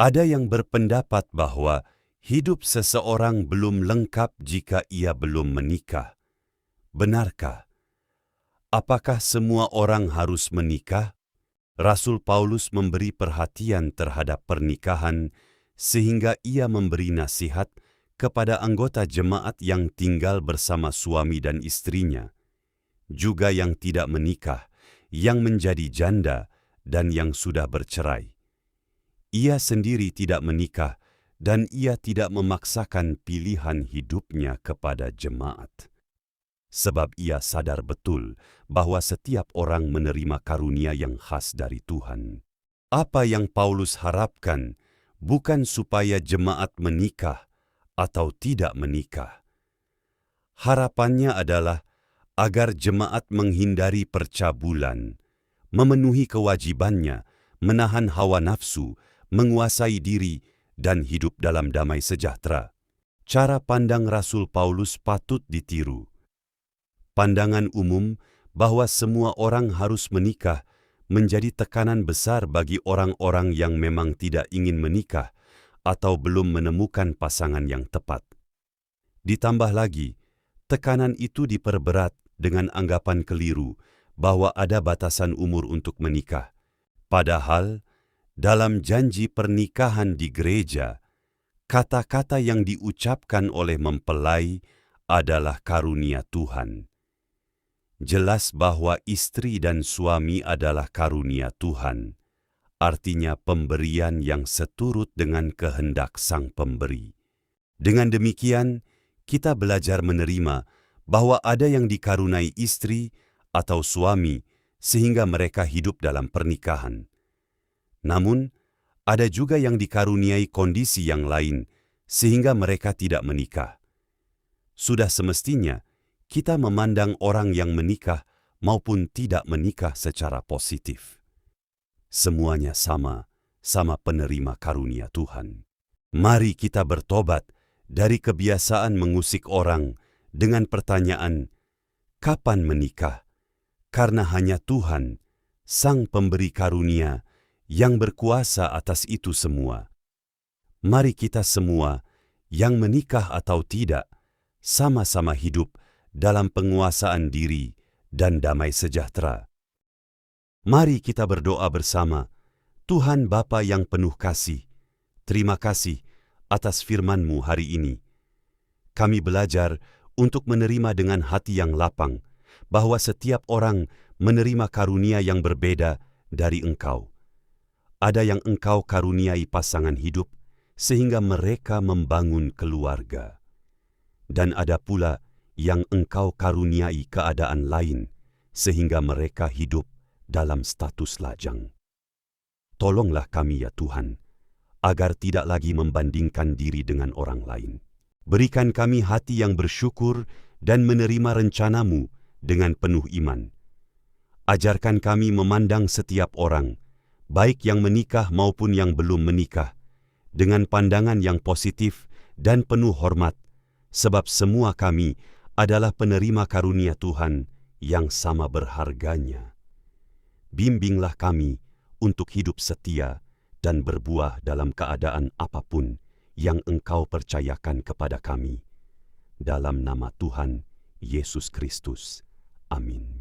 Ada yang berpendapat bahwa hidup seseorang belum lengkap jika ia belum menikah. Benarkah? Apakah semua orang harus menikah? Rasul Paulus memberi perhatian terhadap pernikahan sehingga ia memberi nasihat kepada anggota jemaat yang tinggal bersama suami dan istrinya, juga yang tidak menikah, yang menjadi janda, dan yang sudah bercerai. Ia sendiri tidak menikah dan ia tidak memaksakan pilihan hidupnya kepada jemaat. Sebab ia sadar betul bahwa setiap orang menerima karunia yang khas dari Tuhan. Apa yang Paulus harapkan bukan supaya jemaat menikah atau tidak menikah. Harapannya adalah agar jemaat menghindari percabulan, memenuhi kewajibannya, menahan hawa nafsu, menguasai diri, dan hidup dalam damai sejahtera. Cara pandang Rasul Paulus patut ditiru. Pandangan umum bahwa semua orang harus menikah menjadi tekanan besar bagi orang-orang yang memang tidak ingin menikah atau belum menemukan pasangan yang tepat. Ditambah lagi, tekanan itu diperberat dengan anggapan keliru bahwa ada batasan umur untuk menikah. Padahal, dalam janji pernikahan di gereja, kata-kata yang diucapkan oleh mempelai adalah karunia Tuhan. Jelas bahwa istri dan suami adalah karunia Tuhan, artinya pemberian yang seturut dengan kehendak Sang Pemberi. Dengan demikian, kita belajar menerima bahwa ada yang dikaruniai istri atau suami sehingga mereka hidup dalam pernikahan. Namun, ada juga yang dikaruniai kondisi yang lain sehingga mereka tidak menikah. Sudah semestinya kita memandang orang yang menikah maupun tidak menikah secara positif. Semuanya sama penerima karunia Tuhan. Mari kita bertobat dari kebiasaan mengusik orang dengan pertanyaan, "Kapan menikah?" Karena hanya Tuhan, Sang Pemberi karunia, yang berkuasa atas itu semua. Mari kita semua, yang menikah atau tidak, sama-sama hidup dalam penguasaan diri dan damai sejahtera. Mari kita berdoa bersama. Tuhan Bapa yang penuh kasih, terima kasih atas firman-Mu hari ini. Kami belajar untuk menerima dengan hati yang lapang bahwa setiap orang menerima karunia yang berbeda dari Engkau. Ada yang Engkau karuniai pasangan hidup sehingga mereka membangun keluarga. Dan ada pula yang Engkau karuniai keadaan lain sehingga mereka hidup dalam status lajang. Tolonglah kami ya Tuhan, agar tidak lagi membandingkan diri dengan orang lain. Berikan kami hati yang bersyukur dan menerima rencana-Mu dengan penuh iman. Ajarkan kami memandang setiap orang, baik yang menikah maupun yang belum menikah, dengan pandangan yang positif dan penuh hormat, sebab semua kami adalah penerima karunia Tuhan yang sama berharganya. Bimbinglah kami untuk hidup setia dan berbuah dalam keadaan apapun yang Engkau percayakan kepada kami. Dalam nama Tuhan Yesus Kristus. Amin.